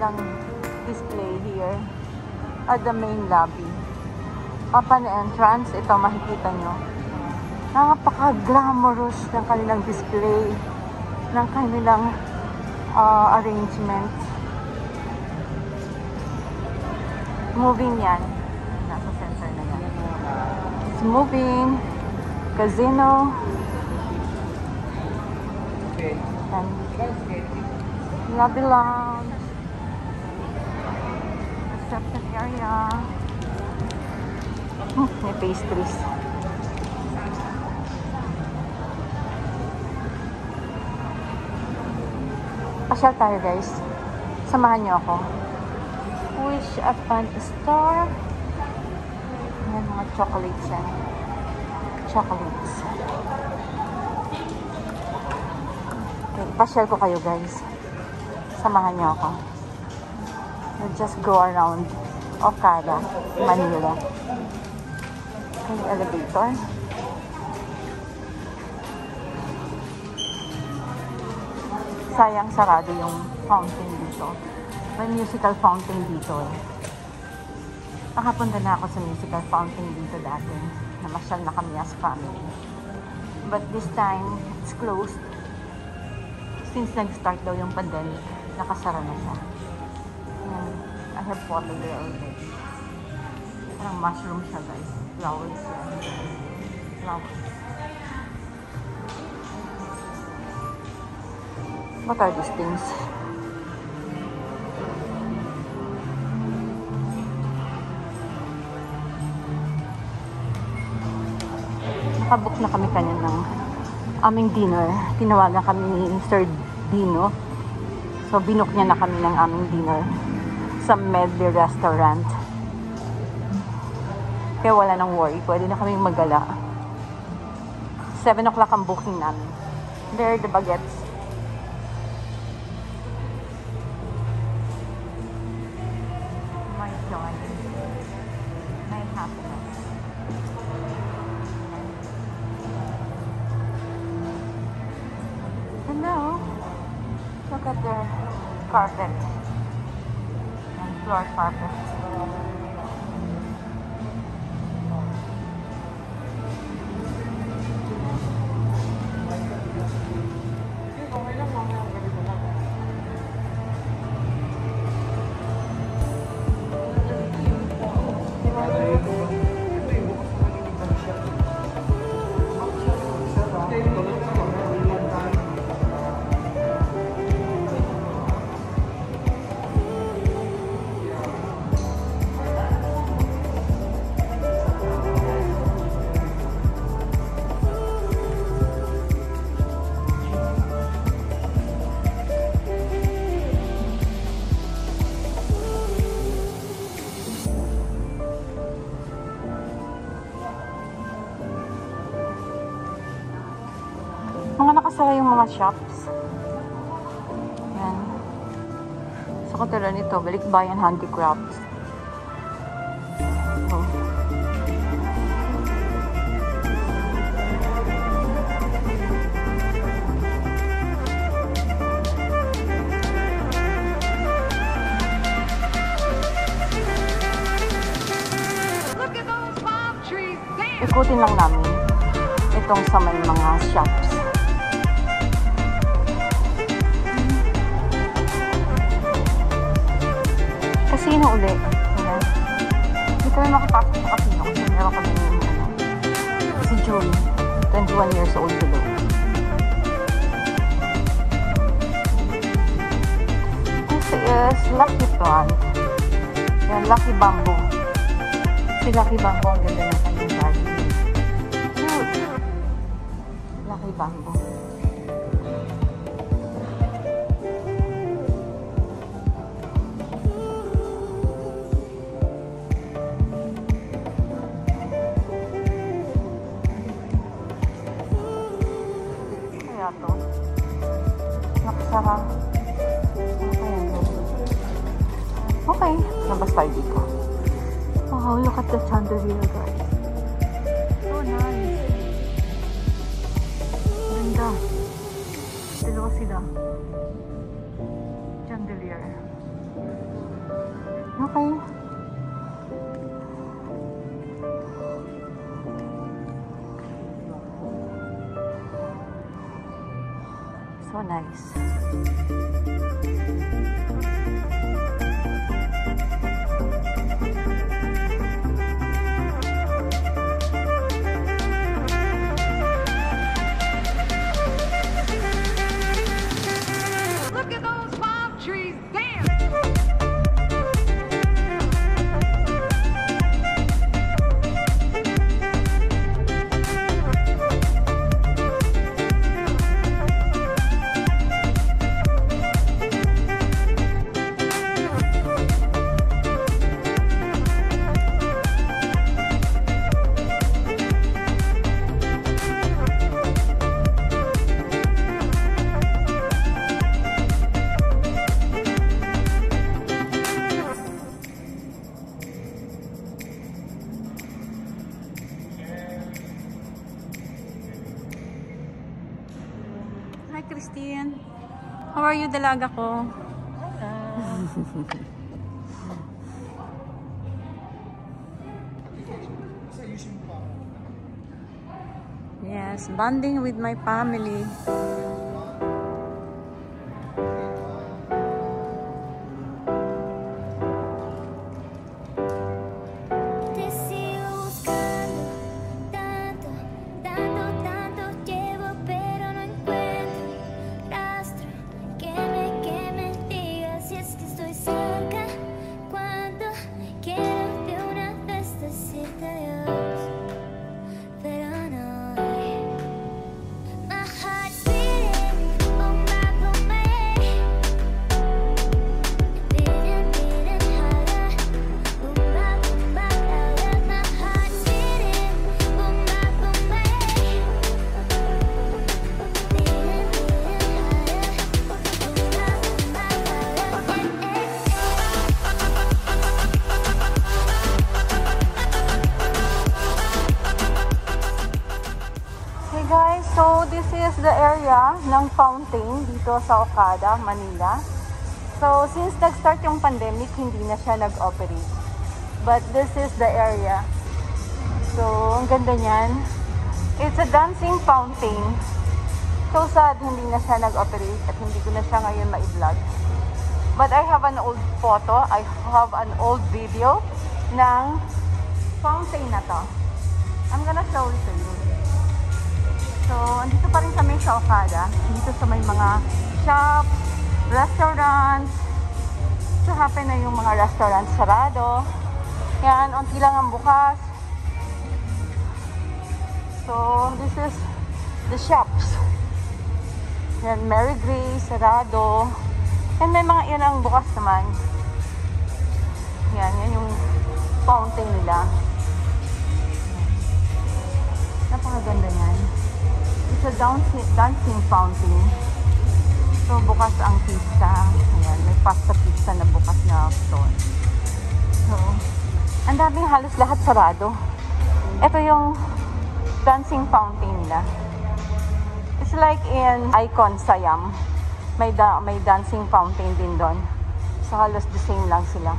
kanilang display here at the main lobby. Upon entrance, ito makikita nyo. Napaka-glamorous ng kanilang display, ng kanilang arrangements. Moving yan. Nasa center na yan. It's moving. Casino. And lobby lounge. Reception area. May pastries. Pasyal tayo guys. Samahan niyo ako. Wish upon a star. Ayan mga chocolates yan. Chocolates. Okay, pasyal ko kayo guys. Samahan niyo ako. We'll just go around Okada, Manila. Okay, elevator. Sayang sarado yung fountain dito. May musical fountain dito eh. Nakapunta na ako sa musical fountain dito dati. Namasyal na kami as family. But this time, it's closed. Since nag-start daw yung pandemic, nakasara na siya. And I have followed there already. Parang mushroom siya guys. Flowers yan. Flowers. What are these things? Nakabook na kami kanya ng aming dinner. Tinawagan kami ni Sir Dino. So, binook niya na kami ng aming dinner sa Medley Restaurant. Kaya wala nang worry. Pwede na kaming magala. 7 o'clock ang booking namin. There are the baguettes. My joy. My happiness. Hello. Look at the carpet. And floor carpet. Mga nakasara yung mga shops. Yan. Sa katulad nito, Balikbayan Handicrafts. Oh. Ikutin lang namin itong sa may mga shops. Casino ulit. Ayan. Hindi kami makapasok sa casino kasi meron kami yung si June, 21 years old below. This is Lucky Plant. Yan, Lucky Bamboo. Si Lucky Bamboo, ang ganda ng kanyang garden. Cute! Lucky Bamboo. To. Nakasara. Okay. Labas tayo dito. Wow, look at the chandelier, guys. So nice. Ganda. Dalawa sila. Chandelier. Okay. So nice. Hi, Christine. How are you, dalaga ko? Yes, bonding with my family. So, this is the area ng fountain dito sa Okada, Manila. So, since nag-start yung pandemic, hindi na siya nag-operate. But this is the area. So, ang ganda niyan. It's a dancing fountain. So sad, hindi na siya nag-operate at hindi ko na siya ngayon ma-vlog. But I have an old photo, I have an old video ng fountain na to. I'm gonna show it to you. So, andito pa rin kami sa Okada. Dito sa may mga shops, restaurants. So, happen na yung mga restaurants sarado. Yan, unti lang ang bukas. So, this is the shops. Yan, Mary Grace, sarado. And may mga yan ang bukas naman. Yan, yan yung fountain nila. Napakaganda yan. It's a dancing fountain. So, bukas ang pista. Ayan, may pasta pista na bukas na store. So, ang daming halos lahat sarado. Ito yung dancing fountain nila. It's like in Icon Siam. May dancing fountain din doon. So, halos the same lang sila.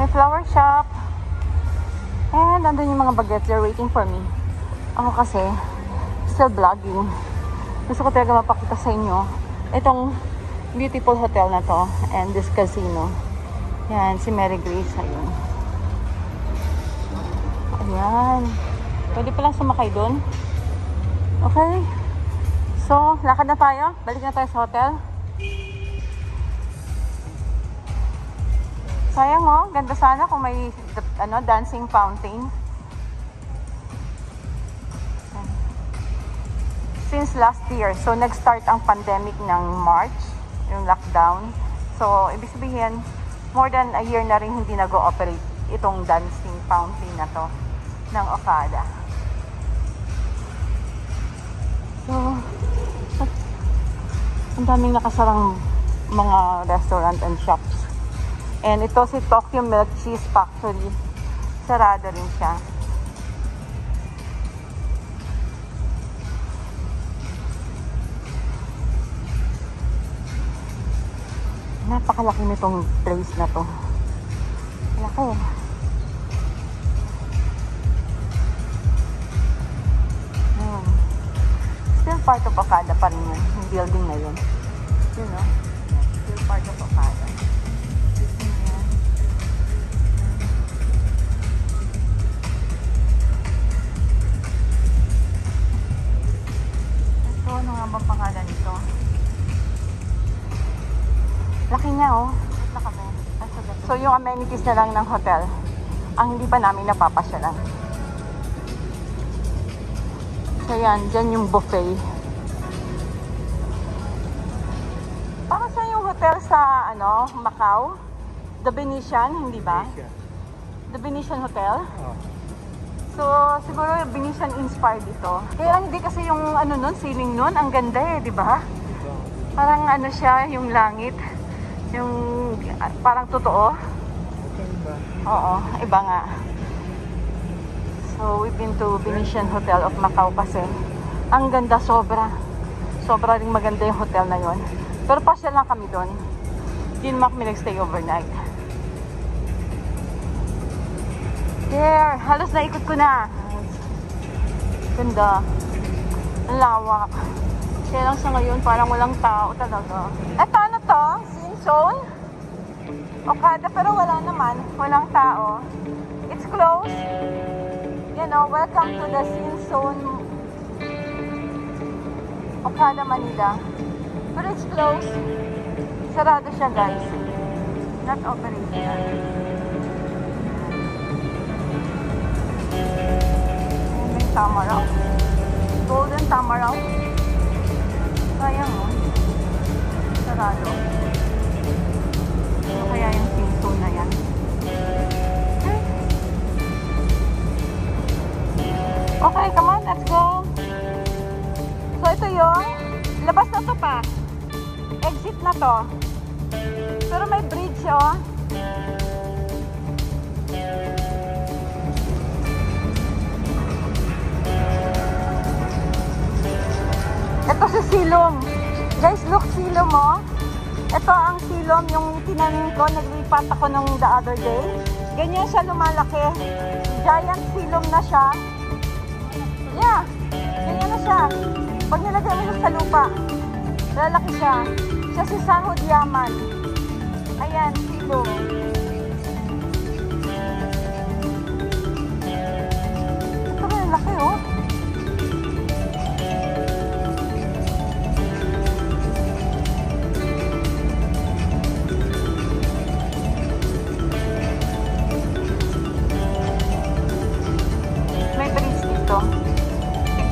May flower shop. And andun yung mga bagets. They're waiting for me. Ako kasi, still vlogging. Gusto ko talaga mapakita sa inyo itong beautiful hotel na to. And this casino. Yan, si Mary Grace. Ayun. Ayan. Pwede palang sumakay dun. Okay. So, lakad na tayo. Balik na tayo sa hotel. Sayang oh, ganda sana kung may dancing fountain. Since last year, so nag-start ang pandemic ng March, yung lockdown. So, ibig sabihin, more than a year na rin hindi nag-ooperate itong dancing fountain na to ng Okada. So, ang daming nakasarang mga restaurant and shops. And ito si Tokyo Milk Cheese Factory. Sarado rin siya. Napakalaki nitong place na to. Laki. Still part of Okada pa rin yun. Yung building na yun. You know? Still part of Okada. Ayan. Ito, ano nga bang pangalan nito? Laki niya, oh. Na kami. So, yung amenities na lang ng hotel, ang hindi pa namin napapasyalan. So, yan. Dyan yung buffet. Para sa yung hotel sa, ano, Macau? The Venetian, hindi ba? The Venetian Hotel? Oh. So, siguro Venetian inspired ito. Kaya lang hindi kasi yung, ano nun, ceiling nun, ang ganda eh, di ba? Parang ano siya, yung langit. Yung parang totoo. Oo, iba nga. So, we've been to Venetian Hotel of Macau kasi ang ganda, sobra. Sobra ring maganda yung hotel na yon. Pero pasyal lang kami doon. Hindi naman kami nag-stay overnight. There, halos naikot ko na. Ganda. Ang lawak. Kaya lang sa ngayon, parang walang tao talaga. Eto, ano to? Scene zone? Okada, pero wala naman. Walang tao. It's closed. You know, welcome to the Scene Zone Okada, Manila. Pero it's closed. Sarado siya, guys. Not operational. May tamaraw. Golden tamaraw. Sayang, oh. Sarado. Ano kaya yung Scene Zone na yan? Okay, come on, let's go. So, ito yung labas na to pa. Exit na to. Pero may bridge, oh. Ito si Silom. Guys, look, Silom, oh. Ito ang Silom, yung tinanim ko, naglipat ako nung the other day. Ganyan siya lumalaki. Giant Silom na siya. Yeah, ganyan na siya. Pag nilagay mo sa lupa, lalaki siya. Siya si Sahod Yaman. Ayan, Silom. Ito ba yung laki, oh? May bridge dito.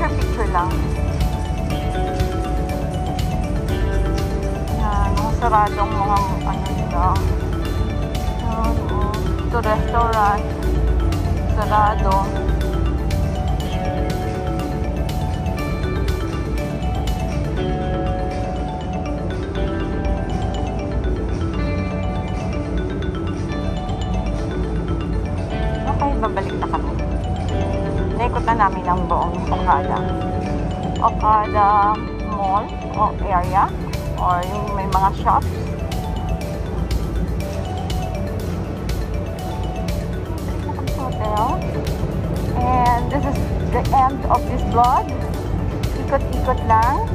Picture lang. Yan, mga saradong mga ano nila. Yan, oh. Ito restaurant. Sarado. Okay, babalik na kami. Naikot na namin ang buong Okada. Okada Mall o area or yung may mga shops. Hotel. And this is the end of this vlog. Ikot-ikot lang.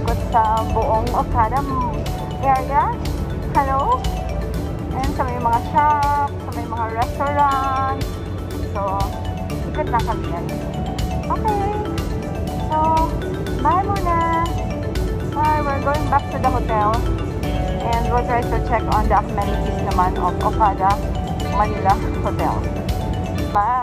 Ikot sa buong Okada area. Hello. And sa may mga shops, sa may mga restaurants. So, ikot lang kami yan. Okay. So, bye muna. Bye. We're going back to the hotel. And we'll try to check on the amenities naman of Okada Manila Hotel. Bye.